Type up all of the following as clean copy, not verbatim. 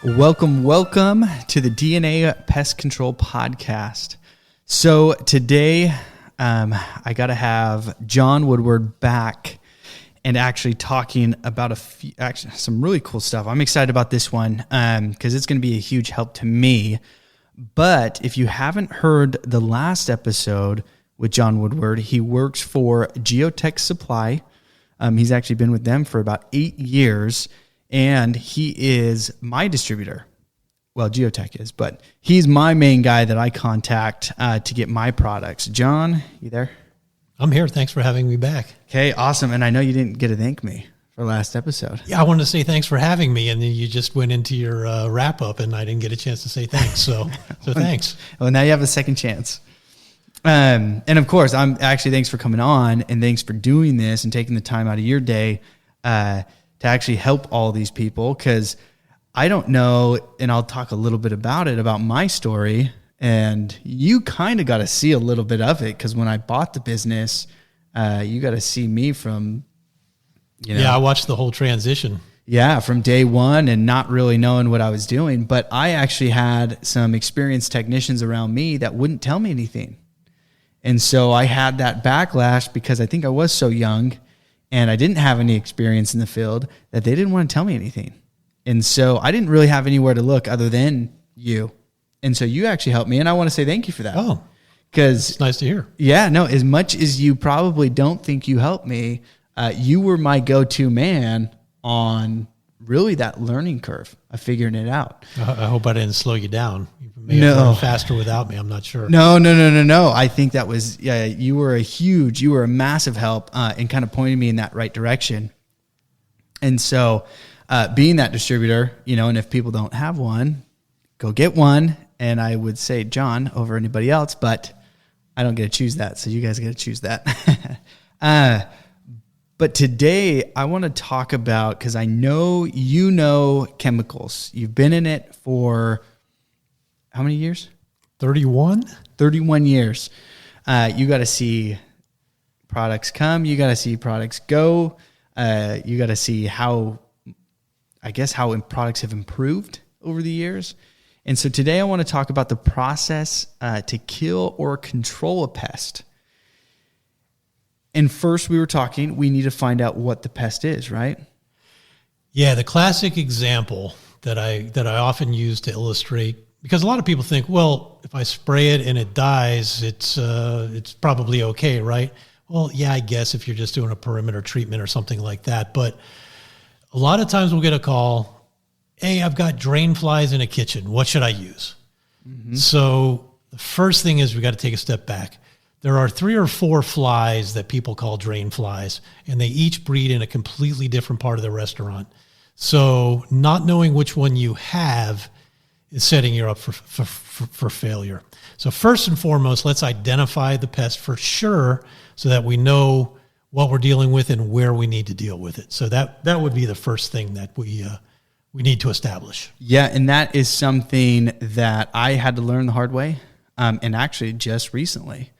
Welcome to the DNA Pest Control Podcast. So today, I got to have John Woodward back and actually talking about some really cool stuff. I'm excited about this one because it's going to be a huge help to me. But if you haven't heard the last episode with John Woodward, he works for Geotech Supply. He's actually been with them for about 8 years. And he is my distributor. Well, Geotech is, but he's my main guy that I contact to get my products. John, you there? I'm here. Thanks for having me back. Okay, awesome. And I know you didn't get to thank me for last episode. Yeah, I wanted to say thanks for having me, and then you just went into your wrap up, and I didn't get a chance to say thanks. So thanks. Well, now you have a second chance. And of course, thanks for coming on, and thanks for doing this and taking the time out of your day to actually help all these people, because I don't know, and I'll talk a little bit about my story, and you kind of got to see a little bit of it, because when I bought the business, you got to see me from, Yeah, I watched the whole transition. Yeah, from day one and not really knowing what I was doing, but I actually had some experienced technicians around me that wouldn't tell me anything. And so I had that backlash because I think I was so young and I didn't have any experience in the field that they didn't want to tell me anything. And so I didn't really have anywhere to look other than you. And so you actually helped me, and I want to say thank you for that. Oh, because it's nice to hear. Yeah, no, as much as you probably don't think you helped me, you were my go-to man on really that learning curve of figuring it out. I hope I didn't slow you down. You may have gone faster without me. I'm not sure. No. I think that was, you were a massive help in kind of pointing me in that right direction. And so being that distributor, and if people don't have one, go get one. And I would say John over anybody else, but I don't get to choose that. So you guys get to choose that. But today I want to talk about, because I know you know chemicals. You've been in it for how many years? 31? 31 years. You got to see products come. You got to see products go. You got to see how products have improved over the years. And so today I want to talk about the process to kill or control a pest. And first we need to find out what the pest is, right? Yeah, the classic example that I often use to illustrate, because a lot of people think, well, if I spray it and it dies, it's probably okay, right? Well, yeah, I guess if you're just doing a perimeter treatment or something like that. But a lot of times we'll get a call, hey, I've got drain flies in a kitchen. What should I use? Mm-hmm. So the first thing is we got to take a step back. There are 3 or 4 flies that people call drain flies, and they each breed in a completely different part of the restaurant. So not knowing which one you have is setting you up for failure. So first and foremost, let's identify the pest for sure so that we know what we're dealing with and where we need to deal with it. So that would be the first thing that we need to establish. Yeah, and that is something that I had to learn the hard way, and actually just recently.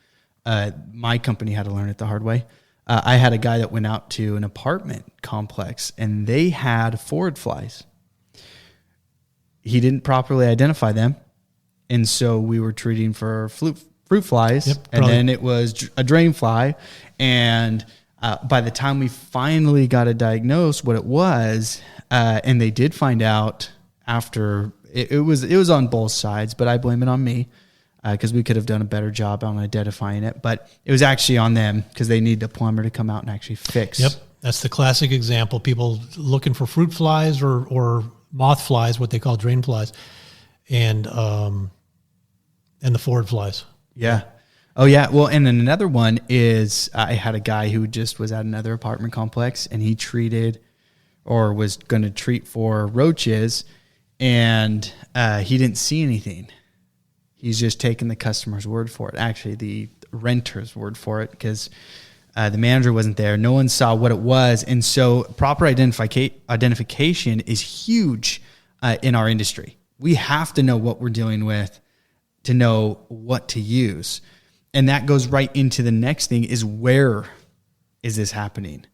My company had to learn it the hard way. I had a guy that went out to an apartment complex and they had forward flies. He didn't properly identify them. And so we were treating for fruit flies, and then it was a drain fly. And by the time we finally got to diagnose what it was, and they did find out after, it was on both sides, but I blame it on me. Because we could have done a better job on identifying it. But it was actually on them because they need a plumber to come out and actually fix. Yep, that's the classic example. People looking for fruit flies or moth flies, what they call drain flies, and the forward flies. Yeah. Oh, yeah. Well, and then another one is I had a guy who just was at another apartment complex, and he treated or was going to treat for roaches, and he didn't see anything. He's just taking the customer's word for it. Actually, the renter's word for it, because the manager wasn't there. No one saw what it was. And so proper identification is huge in our industry. We have to know what we're dealing with to know what to use. And that goes right into the next thing is, where is this happening?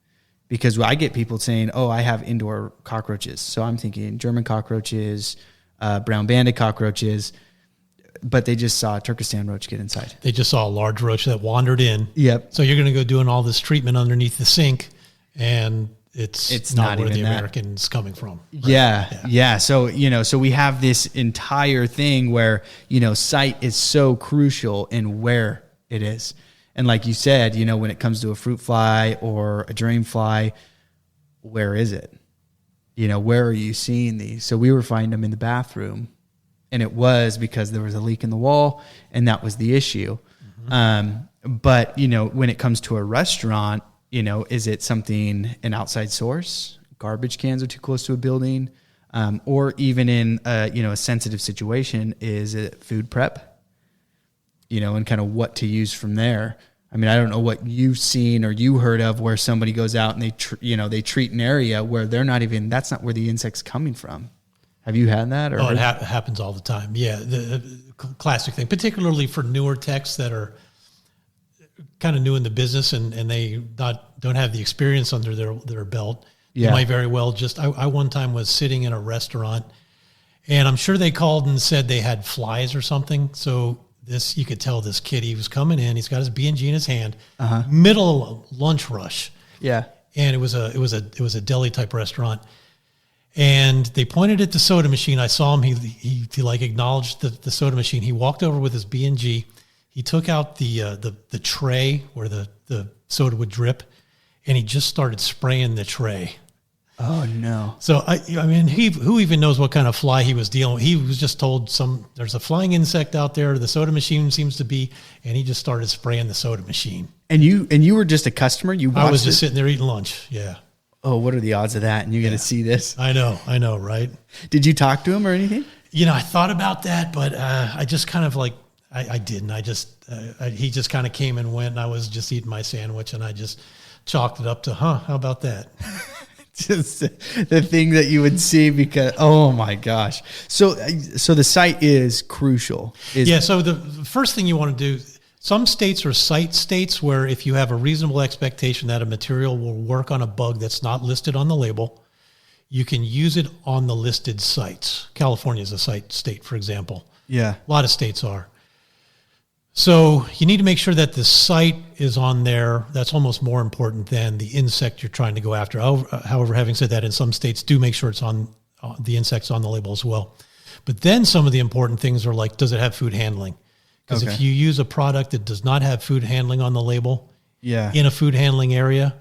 Because I get people saying, oh, I have indoor cockroaches. So I'm thinking German cockroaches, brown banded cockroaches, but they just saw a Turkestan roach get inside. They just saw a large roach that wandered in. Yep. So you're going to go doing all this treatment underneath the sink, and it's not where the American's coming from. Right? Yeah. So, so we have this entire thing where, sight is so crucial in where it is. And like you said, when it comes to a fruit fly or a dream fly, where is it? Where are you seeing these? So we were finding them in the bathroom, and it was because there was a leak in the wall, and that was the issue. But, when it comes to a restaurant, is it an outside source? Garbage cans are too close to a building, or even in a sensitive situation, is it food prep? And kind of what to use from there. I mean, I don't know what you've seen or you heard of where somebody goes out and they treat an area where that's not where the insect's coming from. Have you had that? Or? Oh, it happens all the time. Yeah, the classic thing, particularly for newer techs that are kind of new in the business and they don't have the experience under their belt. Yeah. You might very well I one time was sitting in a restaurant, and I'm sure they called and said they had flies or something. So you could tell this kid, he was coming in, he's got his B&G in his hand, middle of lunch rush. Yeah. And it was a deli type restaurant. And they pointed at the soda machine. I saw him. He acknowledged the soda machine. He walked over with his B&G. He took out the tray where the soda would drip, and he just started spraying the tray. Oh no! So I mean, who even knows what kind of fly he was dealing with? He was just told there's a flying insect out there. The soda machine seems to be, and he just started spraying the soda machine. And you were just a customer. I was just sitting there eating lunch. Yeah. Oh, what are the odds of that? And you're going to see this? I know, right? Did you talk to him or anything? I thought about that, but I just kind of I didn't. He just kind of came and went, and I was just eating my sandwich, and I just chalked it up to, how about that? Just the thing that you would see because, oh my gosh. So the site is crucial. So the first thing you want to do, some states are site states where if you have a reasonable expectation that a material will work on a bug that's not listed on the label, you can use it on the listed sites. California is a site state, for example. Yeah. A lot of states are. So you need to make sure that the site is on there. That's almost more important than the insect you're trying to go after. However, having said that, in some states do make sure it's on the insect's on the label as well. But then some of the important things are like, does it have food handling? Because if you use a product that does not have food handling on the label, in a food handling area,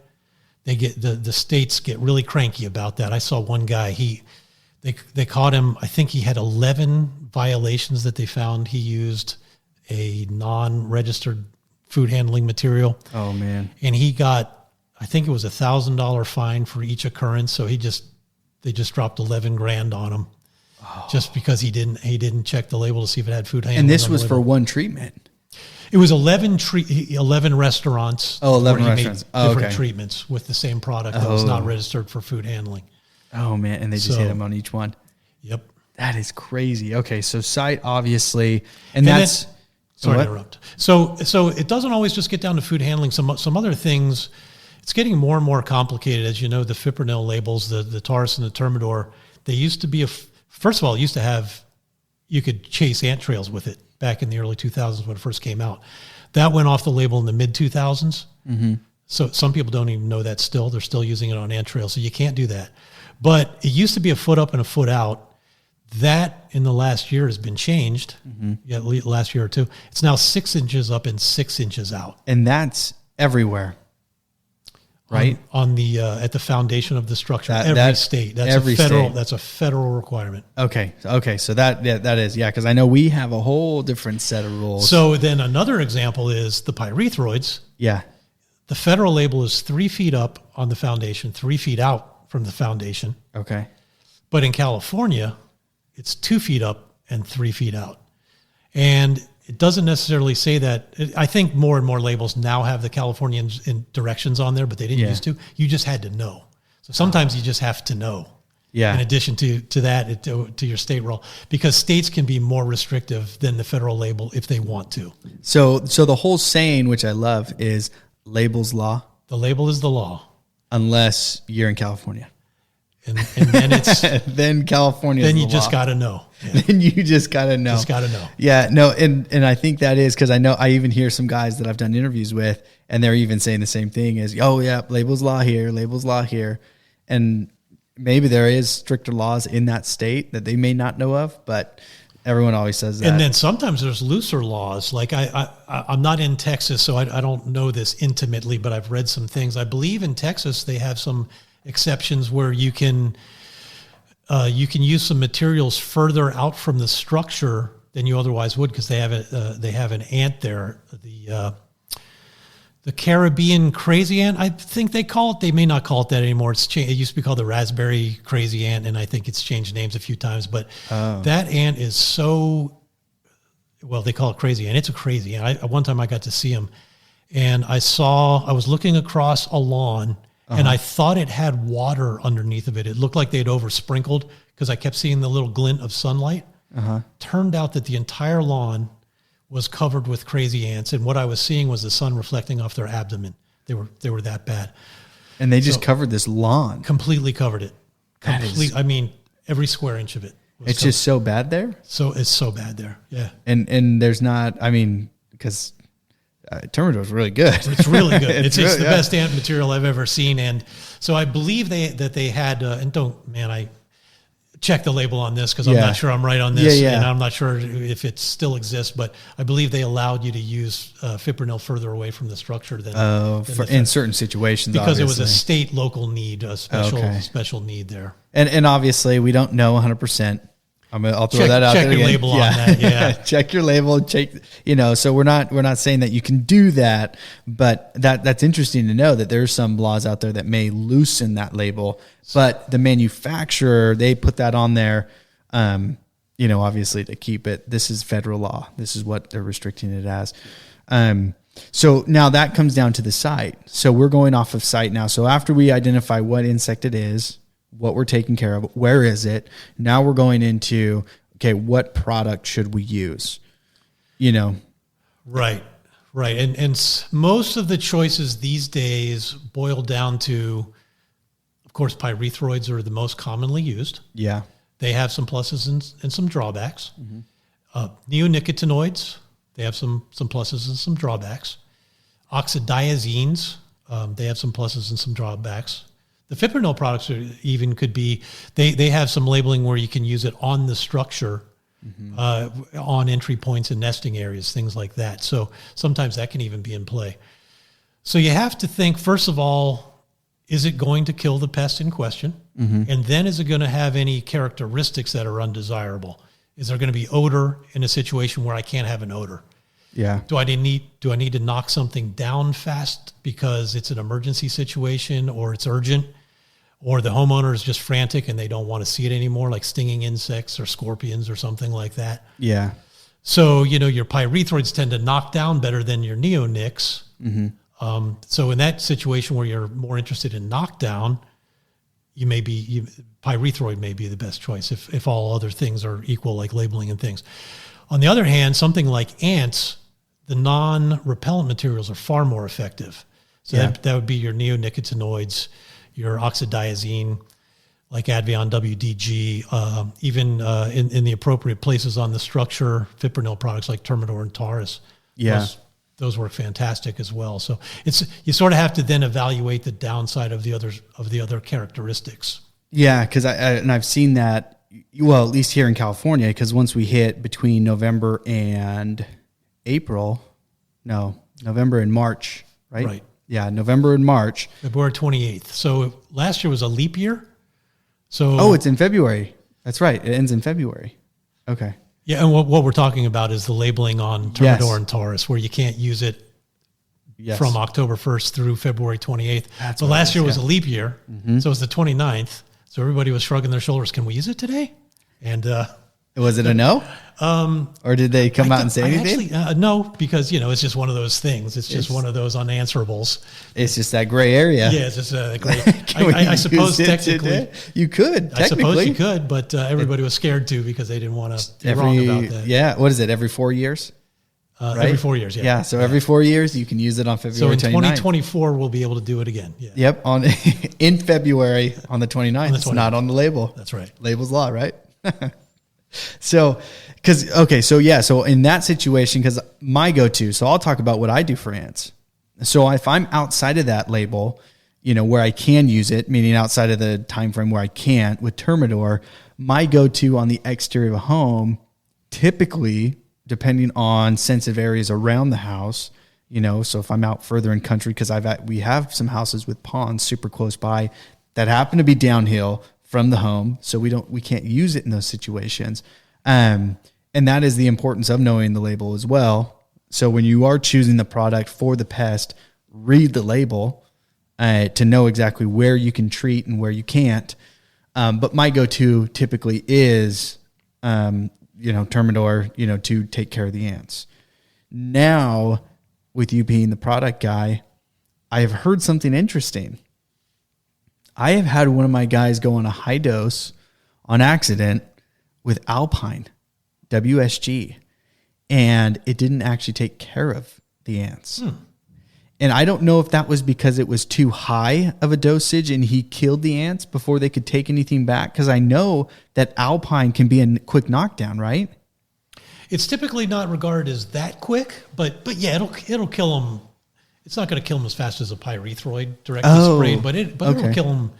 they get the states get really cranky about that. I saw one guy, they caught him. I think he had 11 violations that they found. He used a non-registered food handling material. Oh man! And he got, I think it was $1,000 fine for each occurrence. So they just dropped 11 grand on him, just because he didn't check the label to see if it had food handling. And this was for one treatment. It was 11 restaurants. Oh, 11 restaurants. Different treatments with the same product that was not registered for food handling. Oh man! And they just hit him on each one. Yep. That is crazy. Okay, so site obviously, and that's. Sorry to interrupt. So it doesn't always just get down to food handling. Some other things, it's getting more and more complicated. As you know, the fipronil labels, the Taurus and the Termidor, they used to be first of all, it used to have, you could chase ant trails with it back in the early 2000s when it first came out. That went off the label in the mid 2000s. Mm-hmm. So some people don't even know that still. They're still using it on ant trails. So you can't do that. But it used to be a foot up and a foot out. That in the last year has been changed. Mm-hmm. Last year or two. It's now 6 inches up and 6 inches out. And that's everywhere, right? On the at the foundation of the structure. Every state. That's a federal requirement. Okay. So that is, because I know we have a whole different set of rules. So then another example is the pyrethroids. Yeah. The federal label is 3 feet up on the foundation, 3 feet out from the foundation. Okay. But in California, it's 2 feet up and 3 feet out. And it doesn't necessarily say that. I think more and more labels now have the Californian directions on there, but they didn't used to. You just had to know. So sometimes you just have to know. Yeah. In addition to that, to your state rule, because states can be more restrictive than the federal label if they want to. So the whole saying, which I love, is label's law. The label is the law. Unless you're in California. And then it's then California. Then you just got to know. Yeah. Then you just got to know. Just got to know. Yeah, no, and I think that is because I even hear some guys that I've done interviews with, and they're even saying the same thing as, oh yeah, labels law here, and maybe there is stricter laws in that state that they may not know of, but everyone always says that. And then sometimes there's looser laws. Like I'm not in Texas, so I don't know this intimately, but I've read some things. I believe in Texas they have some exceptions where you can use some materials further out from the structure than you otherwise would because they have an ant there, the Caribbean crazy ant, I think they call it. They may not call it that anymore. It used to be called the raspberry crazy ant, and I think it's changed names a few times. But that ant is so, well, they call it crazy ant. It's a crazy ant. One time I got to see him, and I was looking across a lawn, and I thought it had water underneath of it. It looked like they'd over-sprinkled because I kept seeing the little glint of sunlight. Turned out that the entire lawn was covered with crazy ants, and what I was seeing was the sun reflecting off their abdomen. They were that bad. And they just covered this lawn. Completely covered it. I mean, every square inch of it. It's just so bad there? So it's so bad there, yeah. And there's not, I mean, because Termidor is really good. It's really good. it's the best ant material I've ever seen. And so I believe that they had, I check the label on this because I'm not sure I'm right on this, and I'm not sure if it still exists, but I believe they allowed you to use fipronil further away from the structure than in certain situations, because obviously. It was a state local need, a special need there. And obviously we don't know 100%. I'll throw that out there. Check your label on that. Yeah. Check your label. So we're not saying that you can do that, but that's interesting to know that there's some laws out there that may loosen that label, but the manufacturer, they put that on there, obviously to keep it. This is federal law. This is what they're restricting it as. So now that comes down to the site. So we're going off of site now. So after we identify what insect it is, what we're taking care of, where is it? Now we're going into, okay, what product should we use? Right. And most of the choices these days boil down to, of course, pyrethroids are the most commonly used. Yeah. They have some pluses and some drawbacks. Neonicotinoids, they have some pluses and some drawbacks. Oxadiazines, they have some pluses and some drawbacks. The fipronil products could be, they have some labeling where you can use it on the structure, on entry points and nesting areas, things like that. So sometimes that can even be in play. So you have to think, first of all, is it going to kill the pest in question? And then is it going to have any characteristics that are undesirable? Is there going to be odor in a situation where I can't have an odor? Yeah. Do I need to knock something down fast because it's an emergency situation or it's urgent, or the homeowner is just frantic and they don't want to see it anymore, like stinging insects or scorpions or something like that? Yeah. So, your pyrethroids tend to knock down better than your neonics. So in that situation where you're more interested in knockdown, pyrethroid may be the best choice if all other things are equal, like labeling and things. On the other hand, something like ants, the non-repellent materials are far more effective. So that would be your neonicotinoids, your oxadiazine, like Advion WDG, even in the appropriate places on the structure, fipronil products like Termidor and Taurus. Yeah. Those work fantastic as well. So you sort of have to then evaluate the downside of the other characteristics. Yeah, because I've seen that. Well, at least here in California, because once we hit between November and November and March, right? Right. Yeah, November and March. February 28th. So last year was a leap year. So it's in February. That's right. It ends in February. Okay. Yeah, and what we're talking about is the labeling on Termidor and Taurus, where you can't use it from October 1st through February 28th. So last year was a leap year, so it was the 29th. So everybody was shrugging their shoulders. Can we use it today? And was it a no? Or did they come out and say anything? Actually, no, because it's just one of those things. It's just one of those unanswerables. It's just that gray area. Yeah, it's just a gray. I suppose technically you could. I suppose you could, but everybody was scared to because they didn't want to be wrong about that. Yeah, what is it? Every 4 years? right? Every 4 years, yeah. Yeah, so every 4 years, you can use it on So February in 29th. 2024, we'll be able to do it again. Yeah. Yep, in February on the 29th. It's not on the label. That's right. Label's law, right? So in that situation, because my go-to, so I'll talk about what I do for ants. So if I'm outside of that label, where I can use it, meaning outside of the time frame where I can't with Termidor, my go-to on the exterior of a home, typically, depending on sensitive areas around the house, so if I'm out further in country, because we have some houses with ponds super close by that happen to be downhill from the home, so we can't use it in those situations. And that is the importance of knowing the label as well. So when you are choosing the product for the pest, read the label to know exactly where you can treat and where you can't. But my go-to typically is, Termidor, to take care of the ants. Now, with you being the product guy, I have heard something interesting. I have had one of my guys go on a high dose on accident with Alpine, WSG, and it didn't actually take care of the ants. And I don't know if that was because it was too high of a dosage and he killed the ants before they could take anything back. Because I know that Alpine can be a quick knockdown, right? It's typically not regarded as that quick, but yeah, it'll kill them. It's not going to kill them as fast as a pyrethroid directly sprayed, but it'll kill them.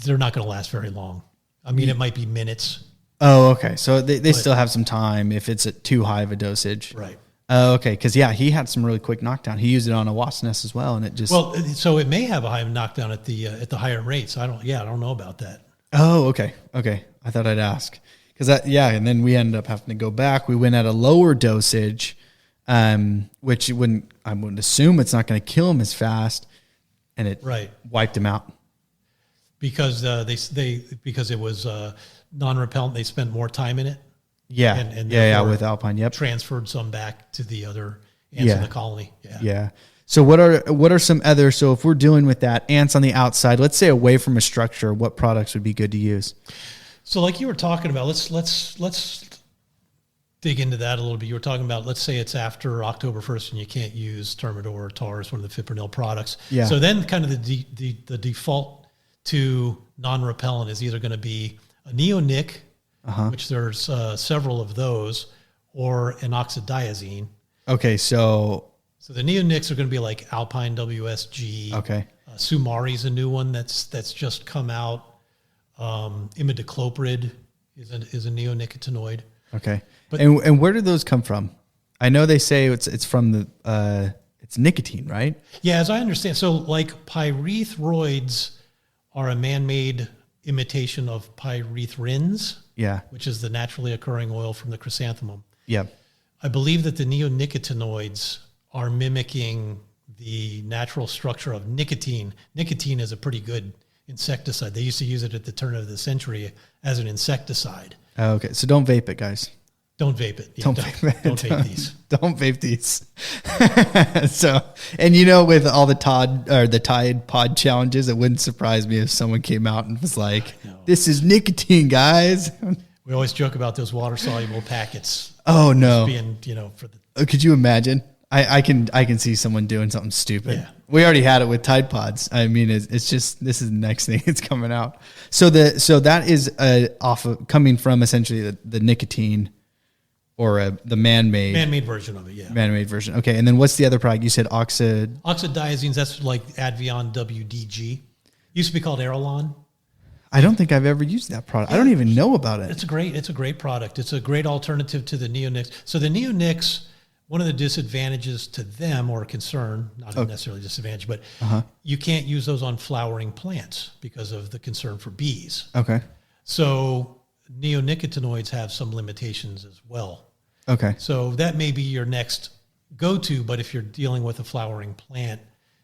They're not going to last very long. I mean, it might be minutes. Oh, okay. So they still have some time if it's at too high of a dosage. Right. Oh, okay. Because he had some really quick knockdown. He used it on a wasp nest as well, and it just so it may have a high knockdown at the higher rates. I don't know about that. Oh, okay. I thought I'd ask because and then we ended up having to go back. We went at a lower dosage, which I wouldn't assume it's not going to kill him as fast, and it wiped him out because because it was non-repellent. They spent more time in it. Yeah, and with Alpine, yep. Transferred some back to the other ants in the colony. Yeah. So what are some other? So if we're dealing with that ants on the outside, let's say away from a structure, what products would be good to use? So like you were talking about, let's dig into that a little bit. You were talking about, let's say it's after October 1st and you can't use Termidor or Tar as one of the fipronil products. Yeah. So then kind of the default to non-repellent is either going to be a neonic, which there's several of those, or an oxadiazine. Okay, so the neonics are going to be like Alpine WSG. Okay. Sumari's a new one that's just come out. Imidacloprid is a neonicotinoid. Okay. But and where do those come from? I know they say it's from the it's nicotine, right? Yeah, as I understand. So like pyrethroids are a man-made imitation of pyrethrins. Yeah. Which is the naturally occurring oil from the chrysanthemum. Yeah. I believe that the neonicotinoids are mimicking the natural structure of nicotine. Nicotine is a pretty good insecticide. They used to use it at the turn of the century as an insecticide. Okay. So don't vape it, guys. Don't vape it. Yeah, don't vape these. Don't vape these. So, and with all the Tide Pod challenges, it wouldn't surprise me if someone came out and was like, "This is nicotine, guys." We always joke about those water soluble packets. Oh no! Being for the. Could you imagine? I can see someone doing something stupid. Yeah. We already had it with Tide Pods. I mean, it's just this is the next thing that's coming out. So that is coming from essentially the nicotine. Or the man-made version of it, yeah. Man-made version. Okay, and then what's the other product? You said oxadiazines. That's like Advion WDG. Used to be called Aerolon. I don't think I've ever used that product. Yeah, I don't even know about it. It's a great product. It's a great alternative to the neonics. So the neonics, one of the disadvantages to them, or concern, not necessarily disadvantage, but you can't use those on flowering plants because of the concern for bees. Okay. So neonicotinoids have some limitations as well. Okay. So that may be your next go-to, but if you're dealing with a flowering plant,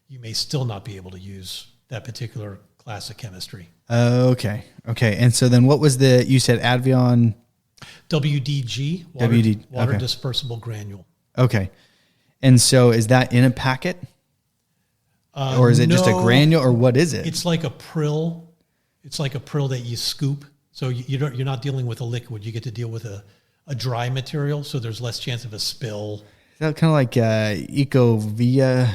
you may still not be able to use that particular class of chemistry. Okay. And so then what was you said Advion? WDG, water dispersible granule. Okay. And so is that in a packet? Or is it just a granule, or what is it? It's like a prill. It's like a prill that you scoop. So you're not dealing with a liquid. You get to deal with a a dry material, so there's less chance of a spill. Is that kind of like Ecovia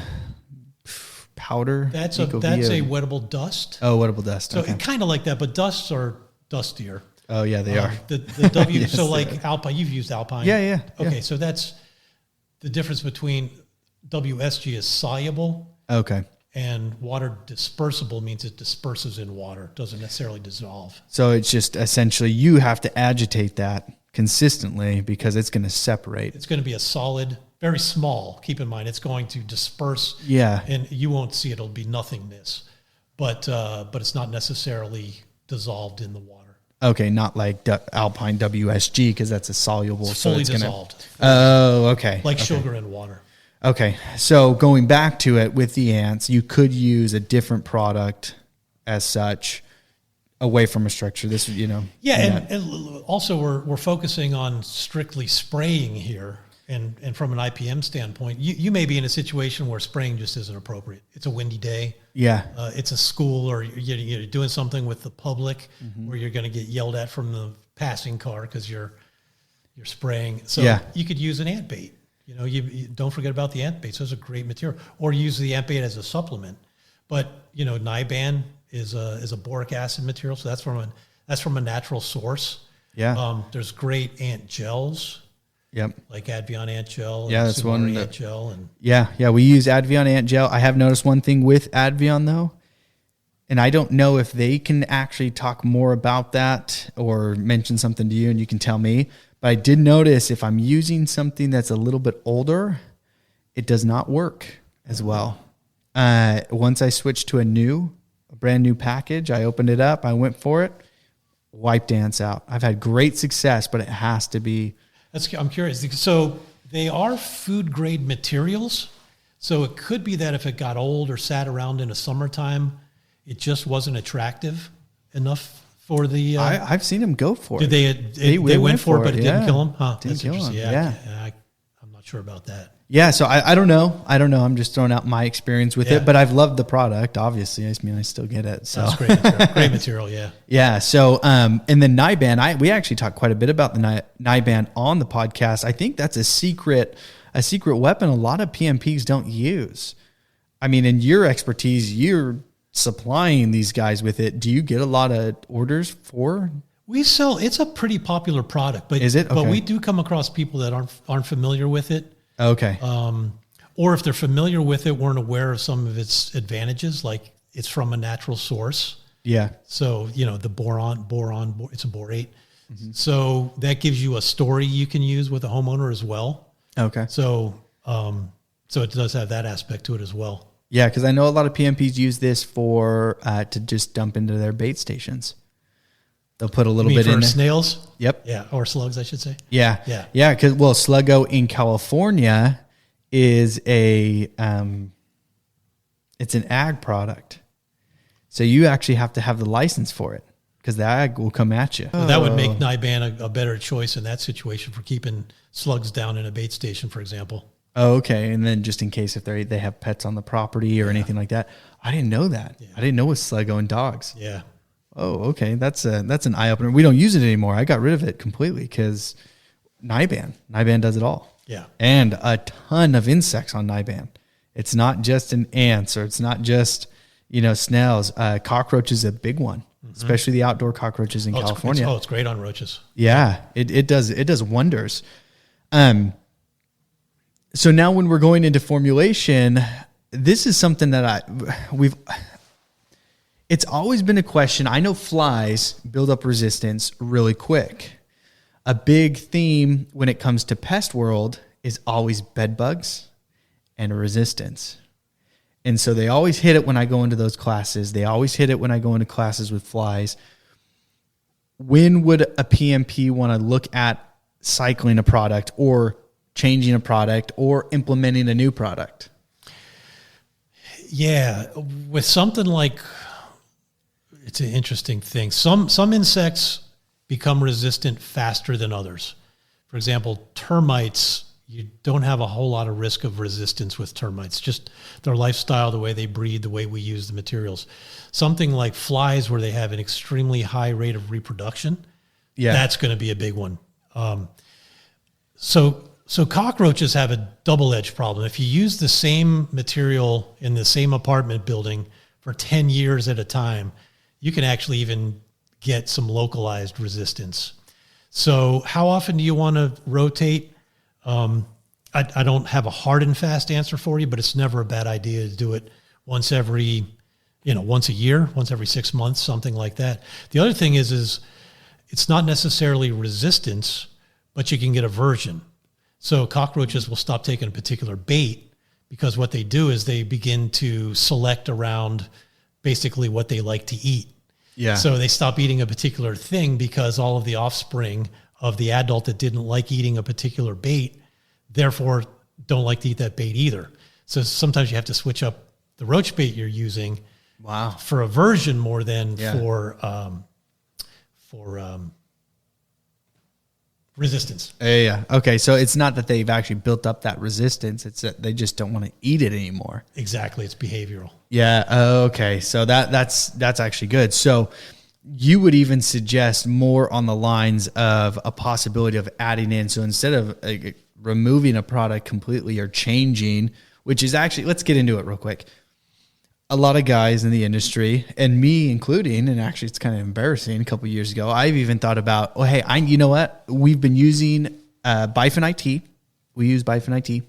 powder? That's Ecovia. a wettable dust. Oh, wettable dust. So Okay. kind of like that, but dusts are dustier. Oh, yeah, they are. The W. Yes, so they like Alpine, you've used Alpine. Yeah. Okay, so that's the difference between WSG is soluble Okay. and water dispersible means it disperses in water, doesn't necessarily dissolve. So it's just essentially you have to agitate that consistently because it's going to separate. It's going to be a solid, very small. Keep in mind, it's going to disperse. Yeah. And you won't see it. It'll be nothingness, but it's not necessarily dissolved in the water. Okay, not like Alpine WSG because that's a soluble. It's fully it's gonna, dissolved. Oh, okay. Like okay. sugar in water. Okay, so going back to it with the ants, you could use a different product as such away from a structure. This, Yeah, and also we're focusing on strictly spraying here. And from an IPM standpoint, you may be in a situation where spraying just isn't appropriate. It's a windy day. Yeah. It's a school, or you're doing something with the public where you're going to get yelled at from the passing car because you're spraying. So you could use an ant bait. You don't forget about the ant baits. Those are great material. Or use the ant bait as a supplement. But Niban is a boric acid material, so that's from a natural source. Yeah. There's great ant gels. Yep. Like Advion ant gel. Yeah, that's one. Ant gel and yeah. We use Advion ant gel. I have noticed one thing with Advion though, and I don't know if they can actually talk more about that or mention something to you, and you can tell me. But I did notice if I'm using something that's a little bit older, it does not work as well. Once I switched to a brand new package, I opened it up, I went for it, wiped ants out. I've had great success, but it has to be. I'm curious. So they are food grade materials. So it could be that if it got old or sat around in the summertime, it just wasn't attractive enough for the. I've seen them go for it. They went for it, but it didn't kill them? Huh? Didn't kill them. Yeah. I'm not sure about that. Yeah, so I don't know. I'm just throwing out my experience with it, but I've loved the product, obviously. I mean, I still get it. So that's great material. Great material, yeah. Yeah, so and the Niban, we actually talked quite a bit about the Niban on the podcast. I think that's a secret weapon a lot of PMPs don't use. I mean, in your expertise, you're supplying these guys with it. Do you get a lot of orders for? We sell. It's a pretty popular product, but is it? Okay. But we do come across people that aren't familiar with it. Okay. Or if they're familiar with it, weren't aware of some of its advantages, like it's from a natural source. Yeah. So, the boron, it's a borate. Mm-hmm. So that gives you a story you can use with a homeowner as well. Okay. So it does have that aspect to it as well. Yeah, because I know a lot of PMPs use this for to just dump into their bait stations. They'll put a little bit in there. Snails? Yep. Yeah, or slugs, I should say. Yeah. Yeah. Yeah, because, Sluggo in California is it's an ag product. So you actually have to have the license for it because the ag will come at you. Well, that would make Niban a better choice in that situation for keeping slugs down in a bait station, for example. Oh, okay. And then just in case if they have pets on the property or anything like that. I didn't know that. Yeah. I didn't know it was Sluggo and dogs. Yeah. Oh, okay. That's an eye opener. We don't use it anymore. I got rid of it completely because Niban does it all. Yeah. And a ton of insects on Niban. It's not just an ants or it's not just, snails. Cockroach is a big one, especially the outdoor cockroaches in California. It's great on roaches. Yeah, it does wonders. So now when we're going into formulation, this is something that it's always been a question. I know flies build up resistance really quick. A big theme when it comes to pest world is always bed bugs and resistance. And so they always hit it when I go into those classes. They always hit it when I go into classes with flies. When would a PMP want to look at cycling a product or changing a product or implementing a new product? Yeah, with something like, it's an interesting thing. Some insects become resistant faster than others. For example, termites, you don't have a whole lot of risk of resistance with termites, just their lifestyle, the way they breed, the way we use the materials. Something like flies where they have an extremely high rate of reproduction, that's going to be a big one. So cockroaches have a double-edged problem. If you use the same material in the same apartment building for 10 years at a time, you can actually even get some localized resistance. So how often do you want to rotate? I don't have a hard and fast answer for you, but it's never a bad idea to do it once a year, once every 6 months, something like that. The other thing is it's not necessarily resistance, but you can get aversion. So cockroaches will stop taking a particular bait because what they do is they begin to select around basically what they like to eat. Yeah. So they stop eating a particular thing because all of the offspring of the adult that didn't like eating a particular bait, therefore don't like to eat that bait either. So sometimes you have to switch up the roach bait you're using for aversion more than for resistance. Yeah. Okay. So it's not that they've actually built up that resistance. It's that they just don't want to eat it anymore. Exactly. It's behavioral. Yeah. Okay. So that's actually good. So you would even suggest more on the lines of a possibility of adding in. So instead of removing a product completely or changing, which is actually, let's get into it real quick. A lot of guys in the industry, and me including, and actually it's kind of embarrassing, a couple of years ago, I've even thought about, you know what? We've been using Bifin IT. We use Bifin IT.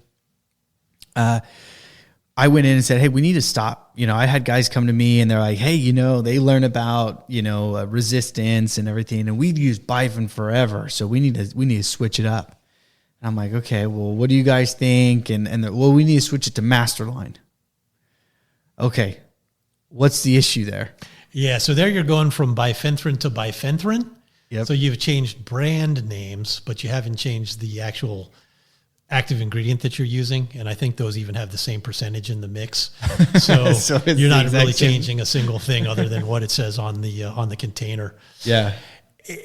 I went in and said, hey, we need to stop. I had guys come to me and they're like, hey, they learn about, resistance and everything. And we've used Bifin forever. So we need to switch it up. And I'm like, okay, well, what do you guys think? And we need to switch it to Masterline. Okay, what's the issue there? Yeah, so there you're going from bifenthrin to bifenthrin. Yep. So you've changed brand names, but you haven't changed the actual active ingredient that you're using. And I think those even have the same percentage in the mix. So, you're not really changing a single thing other than what it says on the container. Yeah.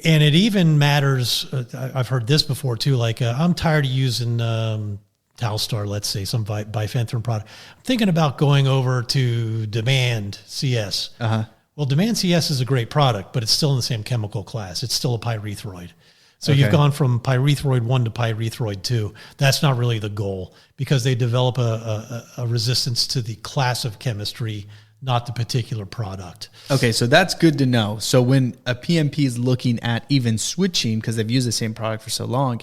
And it even matters. I've heard this before too. Like I'm tired of using Talstar, let's say, some bifenthrin product. I'm thinking about going over to Demand CS. Well, Demand CS is a great product, but it's still in the same chemical class. It's still a pyrethroid. So you've gone from pyrethroid 1 to pyrethroid 2. That's not really the goal because they develop a resistance to the class of chemistry, not the particular product. Okay, so that's good to know. So when a PMP is looking at even switching, because they've used the same product for so long,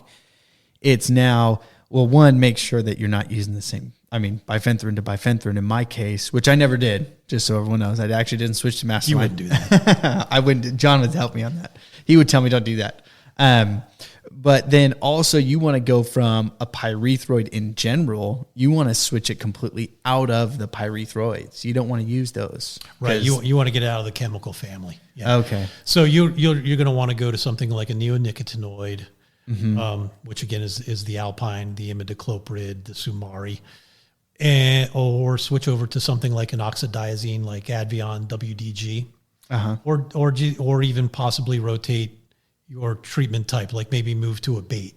it's now... Well, one, make sure that you're not using the same, bifenthrin to bifenthrin in my case, which I never did, just so everyone knows. I actually didn't switch to Masterline. You wouldn't do that. I wouldn't. John would help me on that. He would tell me don't do that. But then also you want to go from a pyrethroid in general, you want to switch it completely out of the pyrethroids. You don't want to use those. Right. You want to get it out of the chemical family. Yeah. Okay. So you're going to want to go to something like a neonicotinoid, which again is the Alpine, the imidacloprid, the Sumari, or switch over to something like an oxidizine like Advion WDG, or even possibly rotate your treatment type, like maybe move to a bait.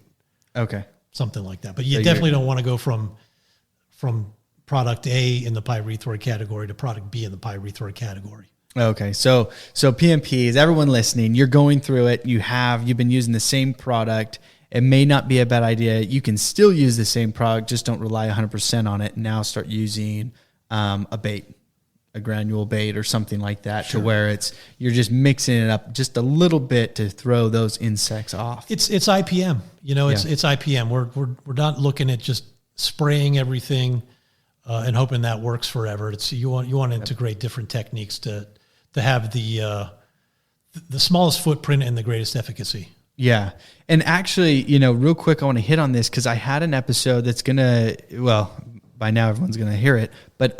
Okay. Something like that. But you definitely don't want to go from product A in the pyrethroid category to product B in the pyrethroid category. Okay. So PMPs, everyone listening, you're going through it. You've been using the same product. It may not be a bad idea. You can still use the same product, just don't rely 100% on it. And now start using a bait, a granule bait or something like that, to where you're just mixing it up just a little bit to throw those insects off. It's IPM, it's IPM. We're not looking at just spraying everything and hoping that works forever. You want to integrate different techniques to have the smallest footprint and the greatest efficacy. Yeah. And actually, real quick, I want to hit on this because I had an episode that's by now everyone's going to hear it, but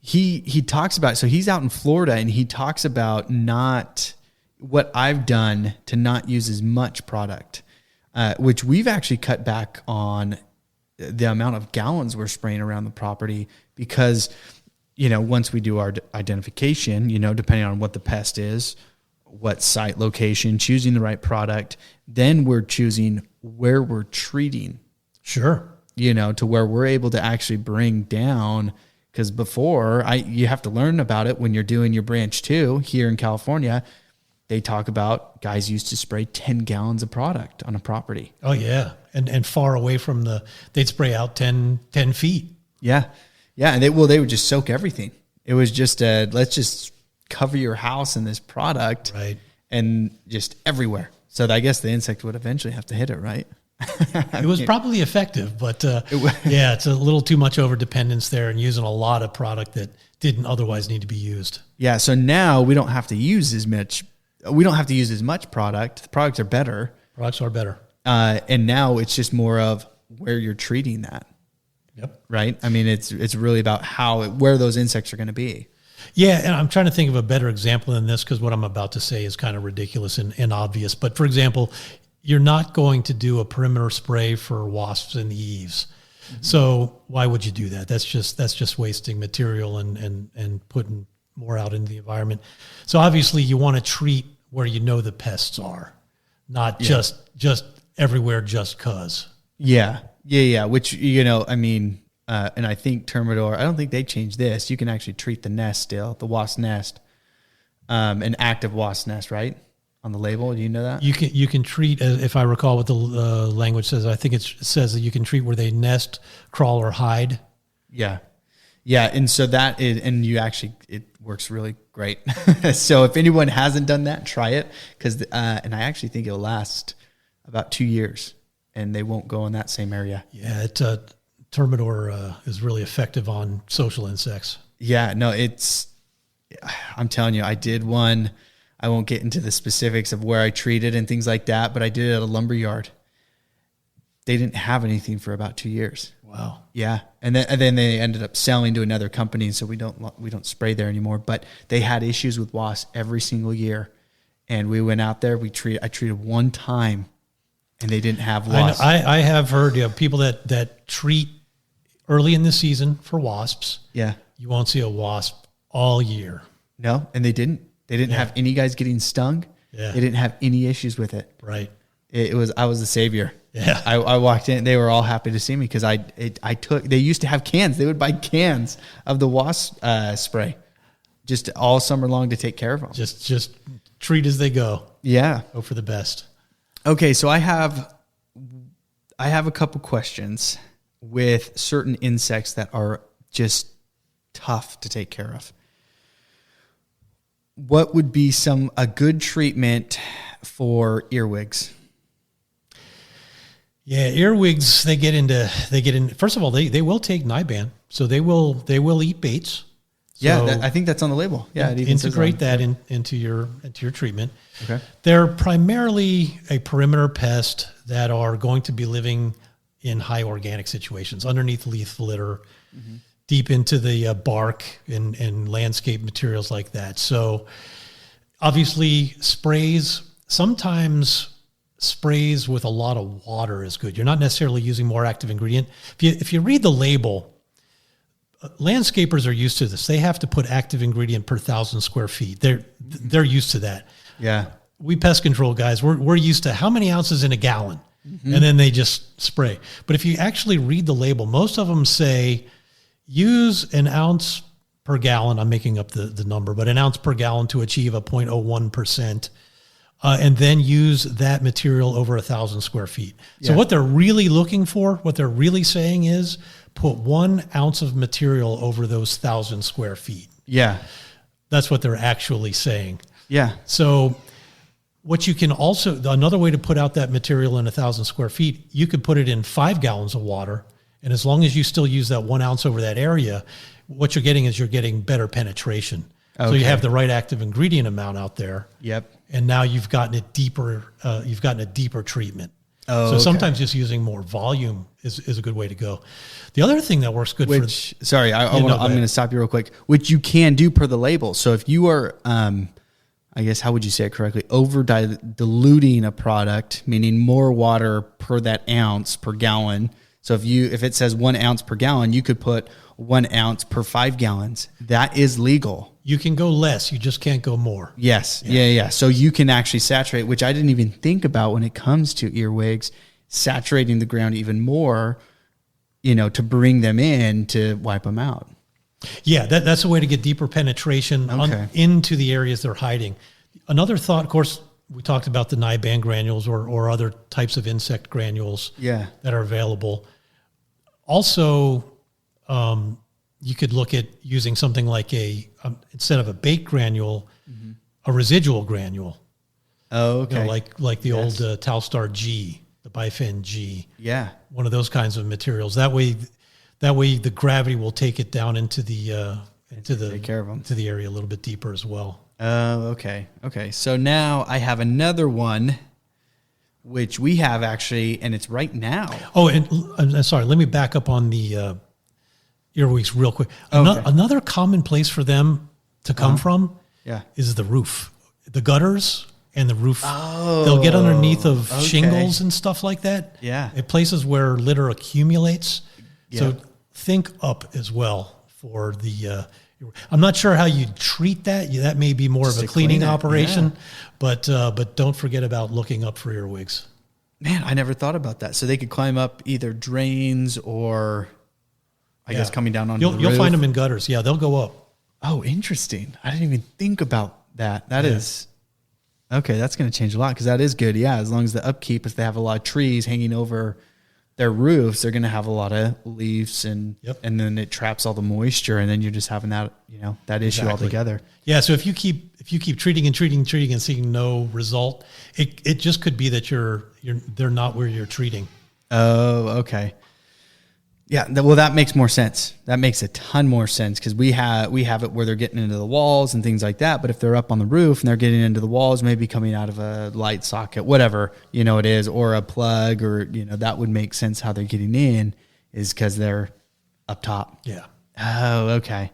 he talks about, so he's out in Florida and he talks about what I've done to not use as much product, which we've actually cut back on the amount of gallons we're spraying around the property because, once we do our identification, depending on what the pest is, what site location, choosing the right product, then we're choosing where we're treating. Sure. To where we're able to actually bring down, because before you have to learn about it when you're doing your branch 2 here in California. they talk about guys used to spray 10 gallons of product on a property. Oh yeah. And far away from they'd spray out 10 feet. Yeah. Yeah. And they would just soak everything. It was just let's just cover your house in this product, right? And just everywhere. So I guess the insect would eventually have to hit it, right? It was probably effective, but yeah, it's a little too much over dependence there and using a lot of product that didn't otherwise need to be used. Yeah. So now we don't have to use as much. We don't have to use as much product. The products are better. Products are better. And now it's just more of where you're treating that. Yep. Right. I mean, it's really about where those insects are going to be. Yeah. And I'm trying to think of a better example than this because what I'm about to say is kind of ridiculous and obvious. But for example, you're not going to do a perimeter spray for wasps in the eaves. Mm-hmm. So why would you do that? That's just wasting material and putting more out into the environment. So obviously you want to treat where you know the pests are, not just everywhere just cause. Yeah. Yeah. Which, I mean, and I think Termidor, I don't think they changed this. You can actually treat the nest still, the wasp nest, an active wasp nest, right? On the label. Do you know that? You can treat, if I recall what the language says, I think it says that you can treat where they nest, crawl, or hide. Yeah. Yeah. And so it works really great. So if anyone hasn't done that, try it. And I actually think it'll last about 2 years and they won't go in that same area. Yeah. Termidor is really effective on social insects. Yeah, no, I'm telling you, I did one. I won't get into the specifics of where I treated and things like that, but I did it at a lumber yard. They didn't have anything for about 2 years. Wow. Yeah. And then they ended up selling to another company. So we don't spray there anymore, but they had issues with wasps every single year. And we went out there, I treated one time and they didn't have wasps. I have heard people that treat early in the season for wasps. Yeah. You won't see a wasp all year. No. And they didn't have any guys getting stung. Yeah. They didn't have any issues with it. Right. I was the savior. Yeah. I walked in, they were all happy to see me because they used to have cans. They would buy cans of the wasp spray just all summer long to take care of them. Just treat as they go. Yeah. Hope for the best. Okay. So I have a couple questions with certain insects that are just tough to take care of. What would be a good treatment for earwigs? Yeah, earwigs, they get in. First of all, they will take Niban, so they will eat baits. So yeah, I think that's on the label. Yeah, it even integrate that into your treatment. Okay, they're primarily a perimeter pest that are going to be living in high organic situations, underneath leaf litter, deep into the bark and landscape materials like that. So obviously sometimes sprays with a lot of water is good. You're not necessarily using more active ingredient. If you read the label, landscapers are used to this. They have to put active ingredient per 1,000 square feet. They're used to that. Yeah. We pest control guys, we're used to how many ounces in a gallon, and then they just spray. But if you actually read the label, most of them say use an ounce per gallon. I'm making up the number, but an ounce per gallon to achieve a 0.01%. And then use that material over 1,000 square feet. So what they're really looking for, what they're really saying is put 1 ounce of material over those 1,000 square feet. Yeah. That's what they're actually saying. Yeah. So what you can also, another way to put out that material in 1,000 square feet, you could put it in 5 gallons of water. And as long as you still use that 1 ounce over that area, what you're getting better penetration. Okay. So you have the right active ingredient amount out there. Yep. And now you've gotten it deeper. You've gotten a deeper treatment. Oh, so sometimes just using more volume is a good way to go. The other thing that works good I'm going to stop you real quick. Which you can do per the label. So if you are, I guess, how would you say it correctly? Over diluting a product, meaning more water per that ounce per gallon. So if it says 1 ounce per gallon, you could put 1 ounce per 5 gallons. That is legal. You can go less. You just can't go more. Yes. Yeah. So you can actually saturate, which I didn't even think about when it comes to earwigs, saturating the ground even more, to bring them in to wipe them out. Yeah, that's a way to get deeper penetration into the areas they're hiding. Another thought, of course, we talked about the Niband granules or other types of insect granules that are available. Also, you could look at using something like instead of a baked granule, a residual granule. Oh, okay. You know, like the old Talstar G, the Bifin G. Yeah. One of those kinds of materials. That way the gravity will take it down into the take care of them. to the area a little bit deeper as well. Oh, okay. Okay. So now I have another one, which we have actually, and it's right now. Oh, and I'm sorry. Let me back up on the earwigs real quick. Okay. Another common place for them to come from is the roof, the gutters and the roof. Oh, they'll get underneath of shingles and stuff like that. Yeah. At places where litter accumulates. Yeah. So think up as well for the. I'm not sure how you treat that. That may be more Just of a to clean cleaning it, operation, but don't forget about looking up for earwigs. Man, I never thought about that. So they could climb up either drains or, I guess, coming down onto the roof. You'll find them in gutters. Yeah, they'll go up. Oh, interesting. I didn't even think about that. That is okay. That's going to change a lot because that is good. Yeah, as long as the upkeep, if they have a lot of trees hanging over their roofs, they're going to have a lot of leaves and then it traps all the moisture, and then you're just having that that issue altogether. Yeah. So if you keep treating and seeing no result, it just could be that they're not where you're treating. Oh, okay. Yeah, well, that makes more sense. That makes a ton more sense because we have it where they're getting into the walls and things like that. But if they're up on the roof and they're getting into the walls, maybe coming out of a light socket, whatever it is, or a plug, or that would make sense how they're getting in is because they're up top. Yeah. Oh, okay.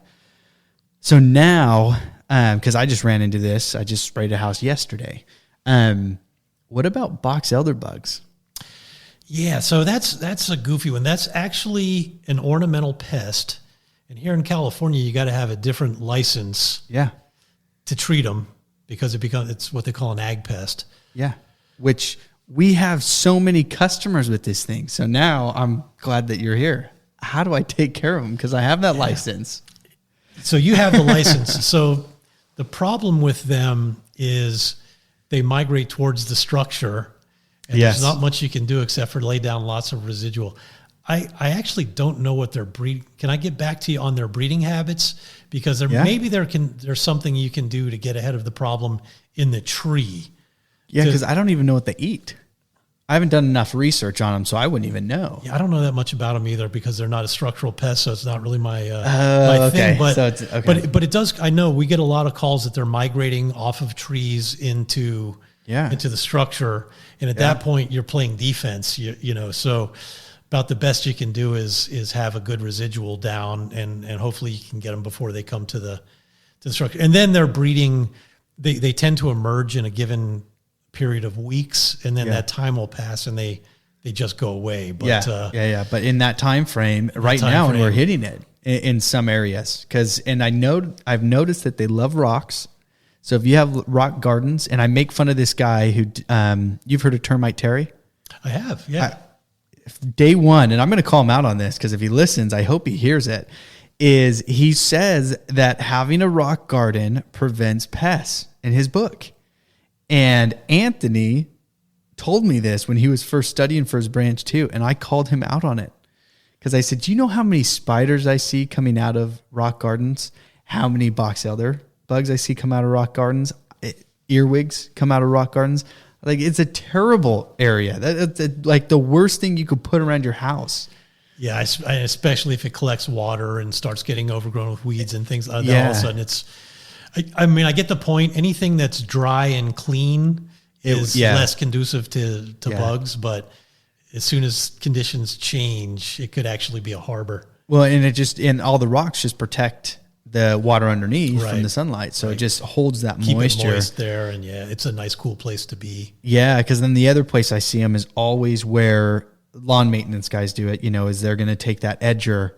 So now, because I just ran into this, I just sprayed a house yesterday. What about box elder bugs? Yeah, so that's a goofy one. That's actually an ornamental pest, and here in California, you got to have a different license. To treat them because it's what they call an ag pest. Yeah, which we have so many customers with this thing. So now I'm glad that you're here. How do I take care of them? Because I have that license. So you have the license. So the problem with them is they migrate towards the structure. And there's not much you can do except for lay down lots of residual. I actually don't know what their breed. Can I get back to you on their breeding habits? Because maybe there's something you can do to get ahead of the problem in the tree. Yeah, because I don't even know what they eat. I haven't done enough research on them, so I wouldn't even know. Yeah, I don't know that much about them either because they're not a structural pest, so it's not really my thing. But so it's, okay. but it does. I know we get a lot of calls that they're migrating off of trees into the structure. And at that point, you're playing defense, so about the best you can do is have a good residual down and hopefully you can get them before they come to the structure. And then they're breeding, they tend to emerge in a given period of weeks, and then that time will pass and they just go away. But But in that time frame right now, and we're hitting it in some areas I've noticed that they love rocks. So if you have rock gardens, and I make fun of this guy who, you've heard of Termite Terry? I have, yeah. Day one, and I'm going to call him out on this because if he listens, I hope he hears it, is he says that having a rock garden prevents pests in his book. And Anthony told me this when he was first studying for his branch too, and I called him out on it. Because I said, do you know how many spiders I see coming out of rock gardens? How many box elder bugs I see come out of rock gardens, earwigs come out of rock gardens. Like, it's a terrible area. That's like the worst thing you could put around your house. Yeah, especially if it collects water and starts getting overgrown with weeds and things like that. All of a sudden it's, I mean, I get the point. Anything that's dry and clean is less conducive to bugs, but as soon as conditions change, it could actually be a harbor. Well, and all the rocks just protect the water underneath from the sunlight. So it just holds that moisture. Keep it moist there, and it's a nice, cool place to be. Yeah, because then the other place I see them is always where lawn maintenance guys do it, is they're going to take that edger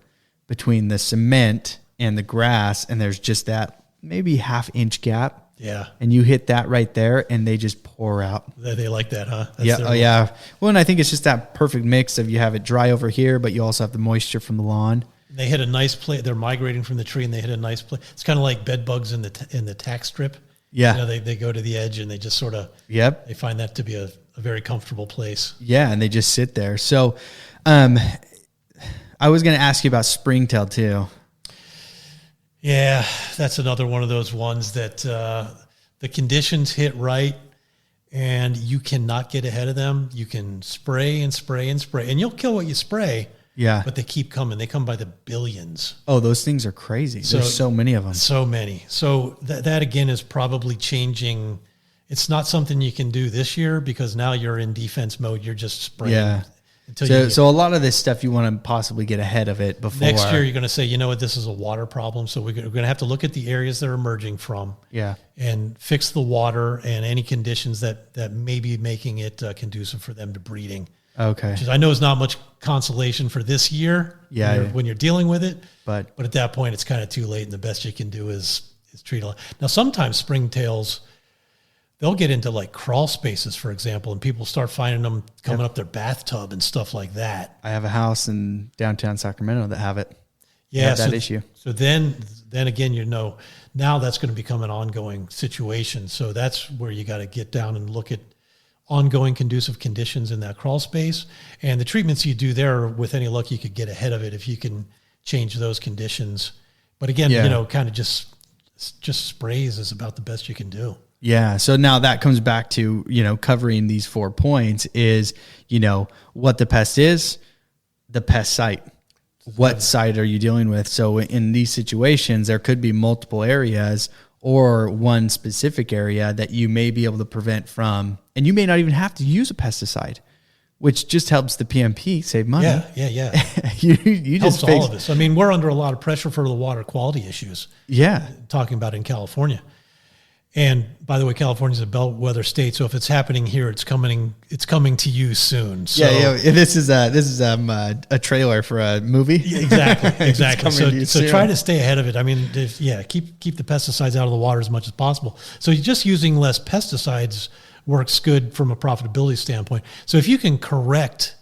between the cement and the grass, and there's just that maybe half-inch gap. Yeah. And you hit that right there, and they just pour out. They like that, huh? Yeah. Well, and I think it's just that perfect mix of you have it dry over here, but you also have the moisture from the lawn. They hit a nice place. They're migrating from the tree, and they hit a nice place. It's kind of like bed bugs in the tack strip. Yeah. You know, they go to the edge and they just sort of, Yep. they find that to be a very comfortable place. Yeah. And they just sit there. So, I was going to ask you about springtail too. Yeah. That's another one of those ones that, the conditions hit right and you cannot get ahead of them. You can spray and spray and spray and you'll kill what you spray. Yeah. But they keep coming. They come by the billions. Oh, those things are crazy. There's so many of them. So many. So that again is probably changing. It's not something you can do this year because now you're in defense mode. You're just spraying. Yeah. So a lot of this stuff you want to possibly get ahead of it before. Next year, you're going to say, you know what, this is a water problem. So we're going to have to look at the areas they're emerging from. Yeah. And fix the water and any conditions that may be making it conducive for them to breeding. Okay. Which is, I know is not much consolation for this year. Yeah. When you're dealing with it. But at that point, it's kind of too late. And the best you can do is treat it. Now, sometimes springtails, they'll get into like crawl spaces, for example, and people start finding them coming up their bathtub and stuff like that. I have a house in downtown Sacramento that have it. Yeah. Have that issue. So then again, you know, now that's going to become an ongoing situation. So that's where you got to get down and look at ongoing conducive conditions in that crawl space. And the treatments you do there, with any luck, you could get ahead of it if you can change those conditions. But again, you know, kind of just sprays is about the best you can do. Yeah. So now that comes back to, you know, covering these 4 points is, you know, what the pest is, the pest site. What site are you dealing with? So in these situations, there could be multiple areas or one specific area that you may be able to prevent from, and you may not even have to use a pesticide, which just helps the PMP save money. Yeah. you helps all of us. I mean, we're under a lot of pressure for the water quality issues. Yeah. Talking about in California. And by the way, California is a bellwether state, so if it's happening here, it's coming to you soon. So, yeah. This is a trailer for a movie. Exactly. So try to stay ahead of it. I mean, keep the pesticides out of the water as much as possible. So just using less pesticides works good from a profitability standpoint. So if you can correct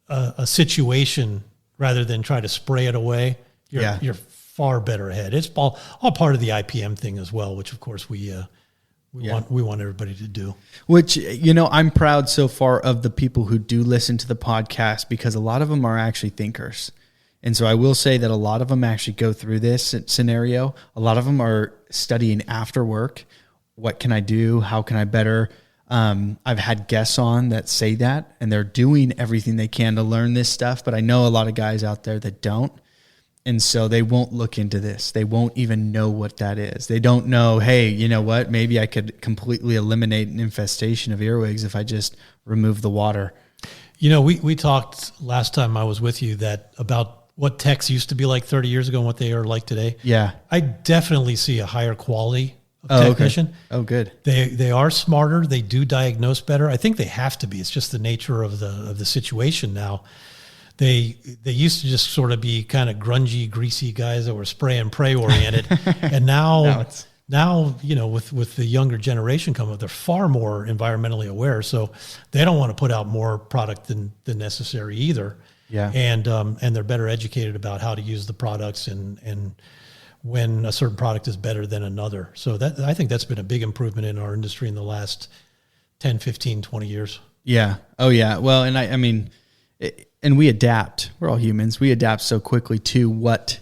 a situation rather than try to spray it away, you're far better ahead. It's all part of the IPM thing as well, which of course we want everybody to do. Which, you know, I'm proud so far of the people who do listen to the podcast because a lot of them are actually thinkers. And so I will say that a lot of them actually go through this scenario. A lot of them are studying after work. What can I do? How can I better? I've had guests on that say that, and they're doing everything they can to learn this stuff. But I know a lot of guys out there that don't. And so they won't look into this. They won't even know what that is. They don't know, hey, you know what? Maybe I could completely eliminate an infestation of earwigs if I just remove the water. You know, we talked last time I was with you about what techs used to be like 30 years ago and what they are like today. Yeah. I definitely see a higher quality of technician. Okay. Oh, good. They are smarter. They do diagnose better. I think they have to be. It's just the nature of the situation now. They used to just sort of be kind of grungy, greasy guys that were spray and pray oriented, and now you know with the younger generation coming up, they're far more environmentally aware, so they don't want to put out more product than necessary either. Yeah, and they're better educated about how to use the products and when a certain product is better than another. So I think that's been a big improvement in our industry in the last 10, 15, 20 years. Yeah. Oh yeah. Well, and I mean. And we adapt. We're all humans. We adapt so quickly to what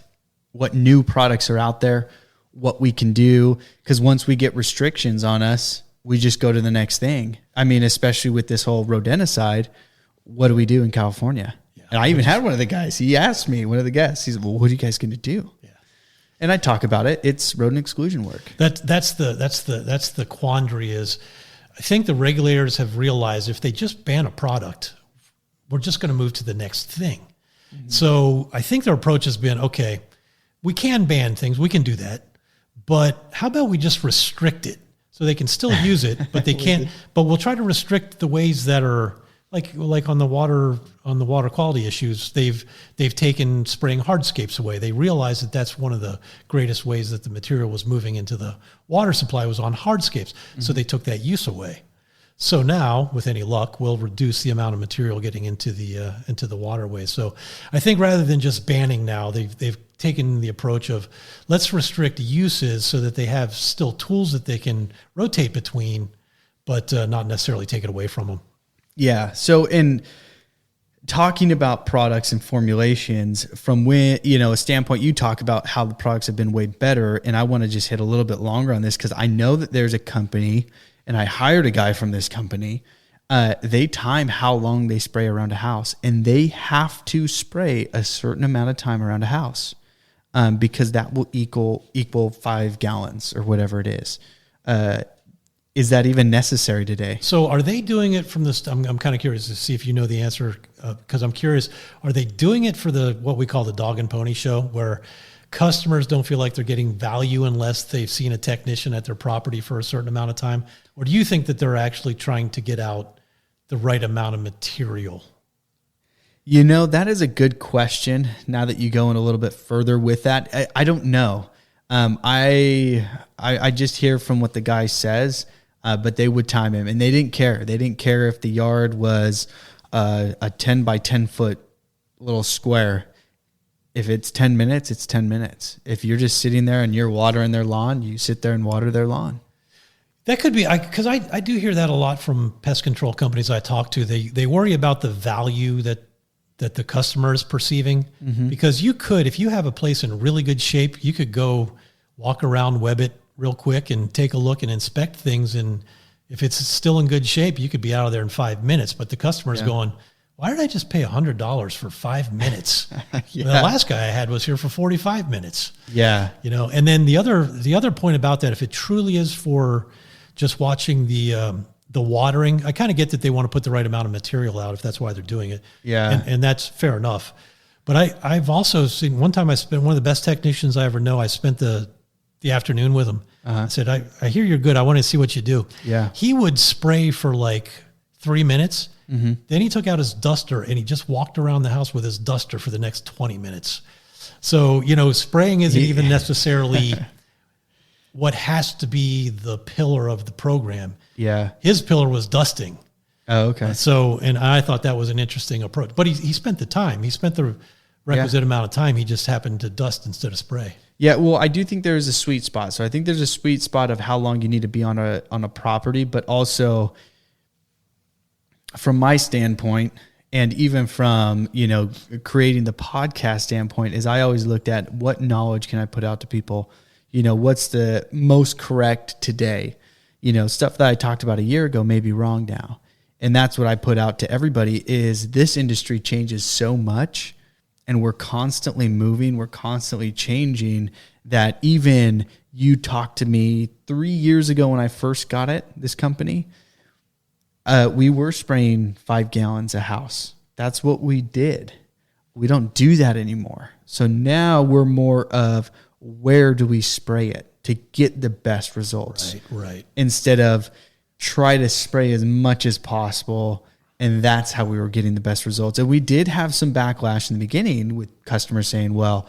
new products are out there, what we can do. Because once we get restrictions on us, we just go to the next thing. I mean, especially with this whole rodenticide, what do we do in California? Yeah, and I even had one of the guys. He asked me, one of the guests. He said, "Well, what are you guys going to do?" Yeah, and I talk about it. It's rodent exclusion work. That's the quandary. Is I think the regulators have realized if they just ban a product, we're just going to move to the next thing. Mm-hmm. So I think their approach has been, okay, we can ban things. We can do that. But how about we just restrict it so they can still use it, but they can't, but we'll try to restrict the ways that are like on the water quality issues. They've taken spraying hardscapes away. They realized that that's one of the greatest ways that the material was moving into the water supply was on hardscapes. Mm-hmm. So they took that use away. So now, with any luck, we'll reduce the amount of material getting into the waterways. So I think rather than just banning now, they've taken the approach of let's restrict uses so that they have still tools that they can rotate between, but not necessarily take it away from them. Yeah. So in talking about products and formulations from when, a standpoint, you talk about how the products have been way better. And I want to just hit a little bit longer on this because I know that there's a company, and I hired a guy from this company. They time how long they spray around a house, and they have to spray a certain amount of time around a house because that will equal 5 gallons or whatever it is. Is that even necessary today? So are they doing it from this? I'm kind of curious to see if you know the answer because I'm curious. Are they doing it for what we call the dog and pony show, where customers don't feel like they're getting value unless they've seen a technician at their property for a certain amount of time? Or do you think that they're actually trying to get out the right amount of material? That is a good question. Now that you go in a little bit further with that, I don't know. I just hear from what the guy says. But they would time him, and they didn't care. They didn't care if the yard was a 10 by 10 foot little square. If it's 10 minutes, it's 10 minutes. If you're just sitting there and you're watering their lawn, you sit there and water their lawn. That could be, because I do hear that a lot from pest control companies I talk to. They worry about the value that the customer is perceiving, because you could, if you have a place in really good shape, you could go walk around, web it real quick and take a look and inspect things. And if it's still in good shape, you could be out of there in 5 minutes. But the customer's going, why did I just pay $100 for 5 minutes? The last guy I had was here for 45 minutes. Yeah. And then the other point about that, if it truly is for just watching the watering, I kind of get that they want to put the right amount of material out if that's why they're doing it. Yeah. And that's fair enough. But I've also seen, one time I spent, one of the best technicians I ever know, I spent the afternoon with him. I said, I hear you're good. I want to see what you do. Yeah. He would spray for like 3 minutes. Then he took out his duster and he just walked around the house with his duster for the next 20 minutes. So, spraying isn't even necessarily what has to be the pillar of the program. Yeah. His pillar was dusting. Oh, okay. And I thought that was an interesting approach. But he spent the time. He spent the requisite amount of time. He just happened to dust instead of spray. Yeah, well, I do think there is a sweet spot. So I think there's a sweet spot of how long you need to be on a property, but also from my standpoint, and even from, creating the podcast standpoint, is I always looked at what knowledge can I put out to people? What's the most correct today? Stuff that I talked about a year ago may be wrong now. And that's what I put out to everybody is this industry changes so much. And we're constantly moving, we're constantly changing, that even you talked to me 3 years ago when I first got this company, we were spraying 5 gallons a house. That's what we did. We don't do that anymore. So now we're more of where do we spray it to get the best results? Right. Instead of try to spray as much as possible. And that's how we were getting the best results. And we did have some backlash in the beginning with customers saying, well,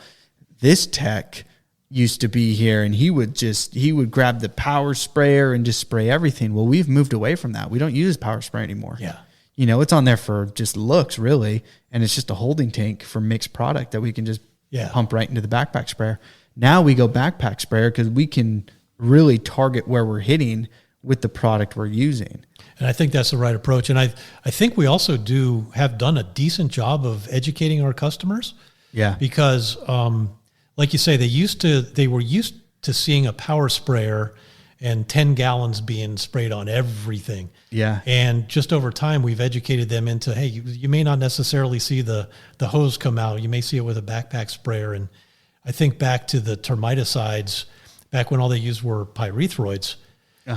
this tech used to be here and he would grab the power sprayer and just spray everything. Well, we've moved away from that. We don't use power spray anymore. Yeah. It's on there for just looks really. And it's just a holding tank for mixed product that we can just pump right into the backpack sprayer. Now we go backpack sprayer because we can really target where we're hitting with the product we're using. And I think that's the right approach. And I think we also have done a decent job of educating our customers. Yeah. Because, like you say, they were used to seeing a power sprayer and 10 gallons being sprayed on everything. Yeah. And just over time, we've educated them into, hey, you may not necessarily see the hose come out. You may see it with a backpack sprayer. And I think back to the termiticides, back when all they used were pyrethroids.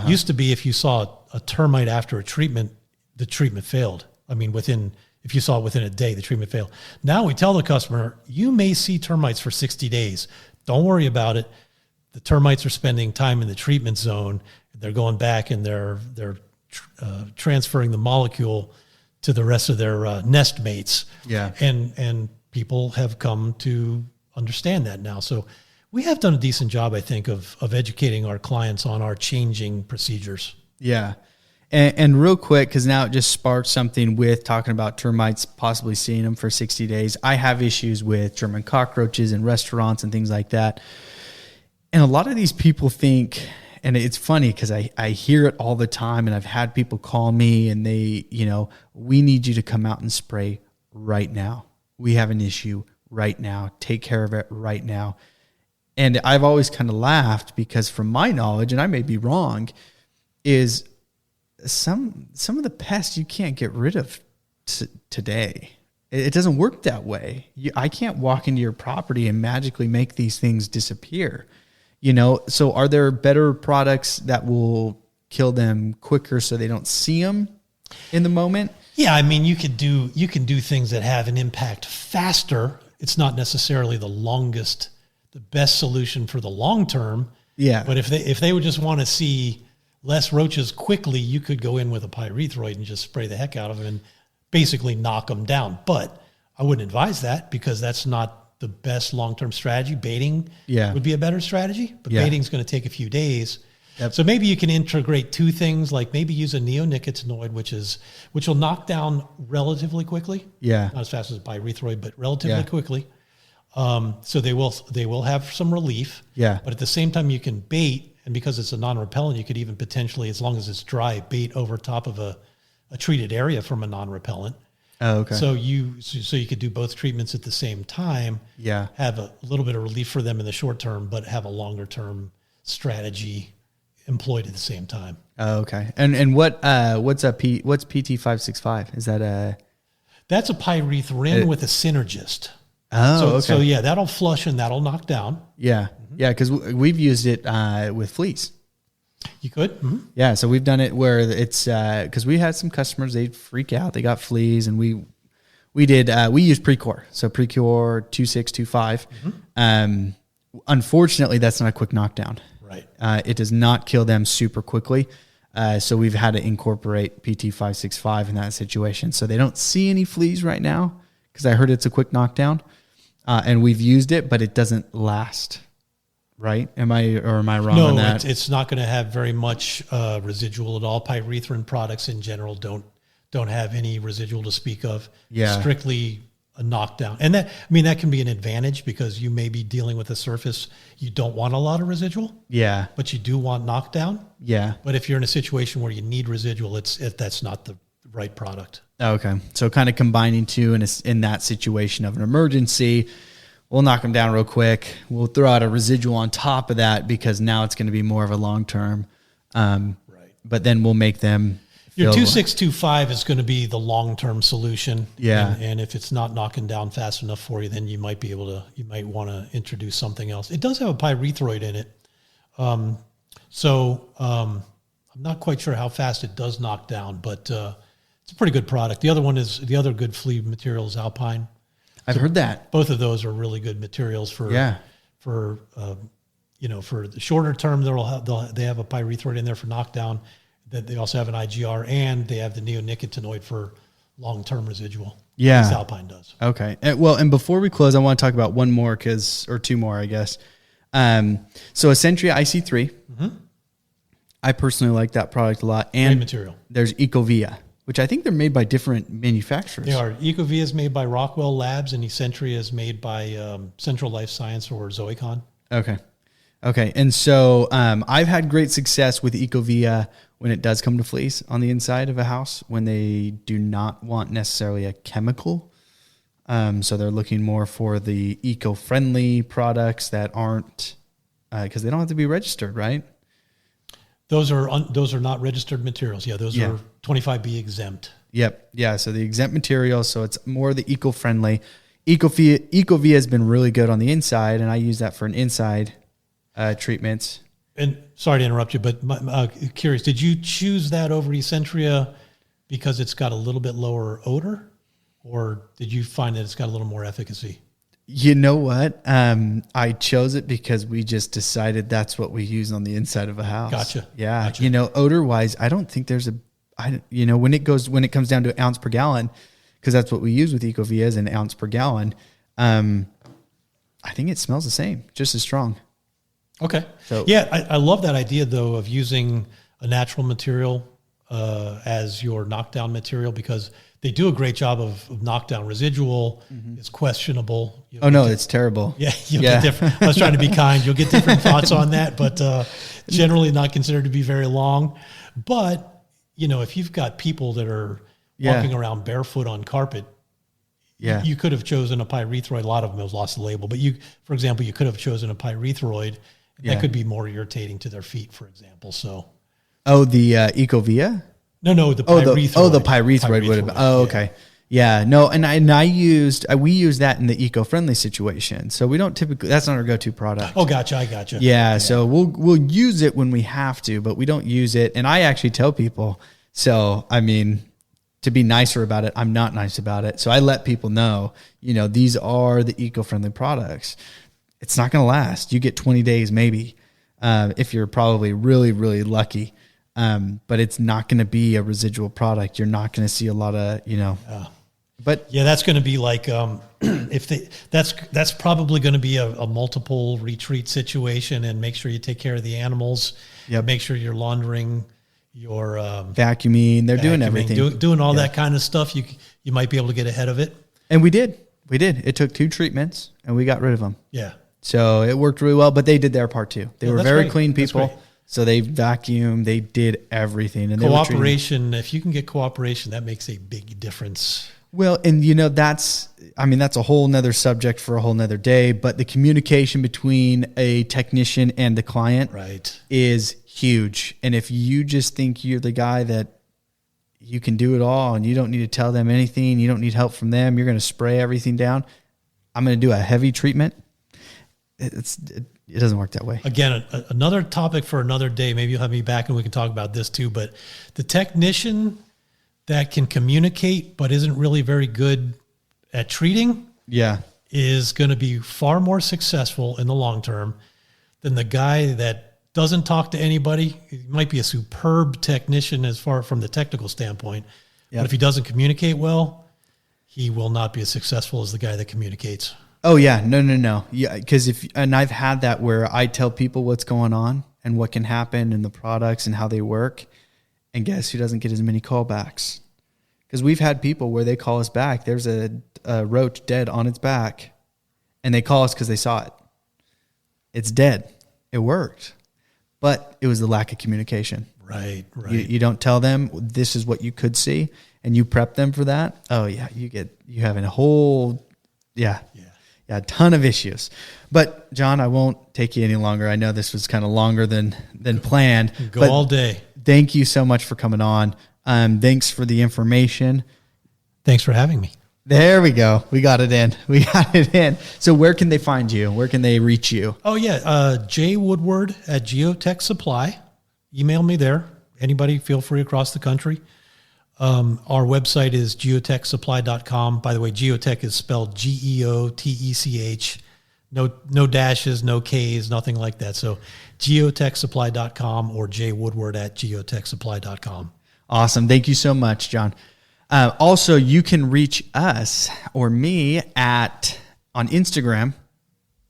Used to be if you saw a termite after a treatment, the treatment failed. I mean, if you saw it within a day, the treatment failed. Now we tell the customer, you may see termites for 60 days. Don't worry about it. The termites are spending time in the treatment zone. They're going back and they're transferring the molecule to the rest of their nest mates. Yeah. And people have come to understand that now. So we have done a decent job, I think, of educating our clients on our changing procedures. Yeah. And real quick, because now it just sparked something with talking about termites, possibly seeing them for 60 days. I have issues with German cockroaches in restaurants and things like that. And a lot of these people think, and it's funny because I hear it all the time, and I've had people call me and they, we need you to come out and spray right now. We have an issue right now. Take care of it right now. And I've always kind of laughed because from my knowledge, and I may be wrong, is some of the pests you can't get rid of today. It doesn't work that way. I can't walk into your property and magically make these things disappear. So are there better products that will kill them quicker so they don't see them in the moment? Yeah, I mean, you can do things that have an impact faster. It's not necessarily the best solution for the long term. Yeah. But if they would just want to see less roaches quickly, you could go in with a pyrethroid and just spray the heck out of them and basically knock them down. But I wouldn't advise that because that's not the best long-term strategy. Baiting would be a better strategy, but baiting's going to take a few days. Yep. So maybe you can integrate two things, like maybe use a neonicotinoid, which will knock down relatively quickly. Yeah. Not as fast as pyrethroid, but relatively quickly. So they will have some relief. Yeah. But at the same time, you can bait, and because it's a non-repellent, you could even potentially, as long as it's dry, bait over top of a treated area from a non-repellent. Oh, okay. So you could do both treatments at the same time. Yeah. Have a little bit of relief for them in the short term, but have a longer term strategy employed at the same time. Oh, okay. And what's PT565? Is that that's a pyrethrin with a synergist. Oh, okay. So yeah, that'll flush and that'll knock down. Yeah. Yeah. Cause we've used it, with fleas. You could? Mm-hmm. Yeah. So we've done it where it's, cause we had some customers, they'd freak out. They got fleas and we used Precure. So Precure 2625. Mm-hmm. Unfortunately that's not a quick knockdown. Right. It does not kill them super quickly. So we've had to incorporate PT565 in that situation. So they don't see any fleas right now because I heard it's a quick knockdown. And we've used it, but it doesn't last. Right? Am I wrong on that? No, it's not going to have very much residual at all. Pyrethrin products in general don't have any residual to speak of. Yeah. Strictly a knockdown. And that can be an advantage because you may be dealing with a surface you don't want a lot of residual. Yeah. But you do want knockdown. Yeah. But if you're in a situation where you need residual, that's not the right product. Okay. So kind of combining two in that situation of an emergency, we'll knock them down real quick. We'll throw out a residual on top of that because now it's going to be more of a long term. Right. But then we'll make them. Your 2625 is going to be the long-term solution. Yeah. And if it's not knocking down fast enough for you, then you might want to introduce something else. It does have a pyrethroid in it. I'm not quite sure how fast it does knock down, but it's a pretty good product. The other good flea material is Alpine. I've heard that. Both of those are really good materials for the shorter term. They have a pyrethroid in there for knockdown. That they also have an IGR, and they have the neonicotinoid for long-term residual. Yeah. As Alpine does. Okay. And before we close, I want to talk about one more or two more, I guess. So Essentia IC3. Mm-hmm. I personally like that product a lot. And great material. There's Ecovia, which I think they're made by different manufacturers. They are. Ecovia is made by Rockwell Labs, and Essentria is made by Central Life Science or Zoicon. Okay. And so I've had great success with Ecovia when it does come to fleas on the inside of a house, when they do not want necessarily a chemical. So they're looking more for the eco-friendly products that aren't, because they don't have to be registered, right? Those are not registered materials. Yeah, those are 25B exempt. Yep. Yeah, so the exempt materials, so it's more the eco-friendly. Ecovia has been really good on the inside, and I use that for an inside treatments. And sorry to interrupt you, but curious, did you choose that over Essentria because it's got a little bit lower odor, or did you find that it's got a little more efficacy? You know what? I chose it because we just decided that's what we use on the inside of a house. Gotcha. Yeah. Gotcha. Odor wise, I don't think there's when it comes down to an ounce per gallon, because that's what we use with Ecovia is an ounce per gallon. I think it smells the same, just as strong. Okay. So, yeah, I love that idea, though, of using a natural material as your knockdown material because they do a great job of knockdown. Residual is questionable. It's terrible. Yeah, you'll get different. I was trying to be kind. You'll get different thoughts on that, but generally not considered to be very long. But, if you've got people that are walking around barefoot on carpet, you could have chosen a pyrethroid. A lot of them have lost the label, but for example, you could have chosen a pyrethroid. That could be more irritating to their feet, for example. So, the Ecovia? No, the pyrethroid. The pyrethroid would have been. Oh, okay. Yeah, no, and we use that in the eco-friendly situation. So we don't typically, that's not our go-to product. Oh, gotcha, I gotcha. Yeah, so we'll use it when we have to, but we don't use it. And I actually tell people, to be nicer about it, I'm not nice about it. So I let people know, these are the eco-friendly products. It's not going to last. You get 20 days maybe, if you're probably really, really lucky. But it's not going to be a residual product. You're not going to see a lot of, but yeah, that's going to be like, that's probably going to be a multiple retreat situation, and make sure you take care of the animals. Yep. Make sure you're laundering, your vacuuming. They're doing everything, doing all that kind of stuff. You might be able to get ahead of it. And we did. It took 2 treatments and we got rid of them. Yeah. So it worked really well, but they did their part too. They were very clean people. So they vacuumed, they did everything. And cooperation, if you can get cooperation, that makes a big difference. Well, and that's a whole nother subject for a whole nother day, but the communication between a technician and the client is huge. And if you just think you're the guy that you can do it all and you don't need to tell them anything, you don't need help from them, you're going to spray everything down, I'm going to do a heavy treatment. It doesn't work that way. Again, another topic for another day. Maybe you'll have me back and we can talk about this too. But the technician that can communicate but isn't really very good at treating is going to be far more successful in the long term than the guy that doesn't talk to anybody. He might be a superb technician as far from the technical standpoint, but if he doesn't communicate well, he will not be as successful as the guy that communicates. Oh yeah, no. Yeah, because I've had that where I tell people what's going on and what can happen and the products and how they work, and guess who doesn't get as many callbacks? Because we've had people where they call us back. There's a roach dead on its back, and they call us because they saw it. It's dead. It worked, but it was the lack of communication. Right. You don't tell them this is what you could see, and you prep them for that. Oh yeah, you have a whole a ton of issues. But John, I won't take you any longer. I know this was kind of longer than planned. Go all day. Thank you so much for coming on. Thanks for the information. Thanks for having me. There we go. We got it in. So where can they find you? Where can they reach you? Oh yeah. J Woodward at Geotech Supply. Email me there. Anybody, feel free across the country. Our website is geotechsupply.com. By the way, Geotech is spelled Geotech. No dashes, no Ks, nothing like that. So geotechsupply.com or jwoodward at geotechsupply.com. Awesome. Thank you so much, John. Also, you can reach us or me on Instagram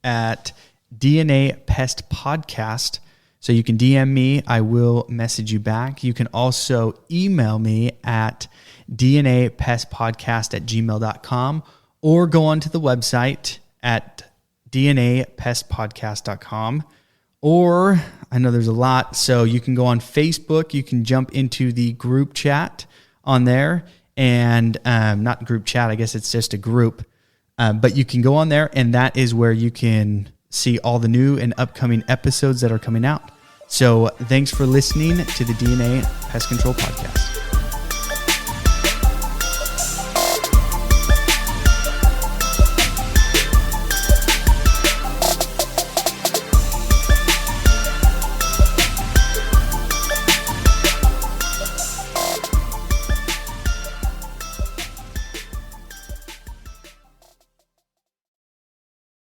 at DNA Pest Podcast. So you can DM me. I will message you back. You can also email me at dnapestpodcast@gmail.com or go onto the website at dnapestpodcast.com. Or I know there's a lot, so you can go on Facebook. You can jump into the group chat on there, and not group chat. I guess it's just a group, but you can go on there, and that is where you can see all the new and upcoming episodes that are coming out. So thanks for listening to the DNA Pest Control Podcast.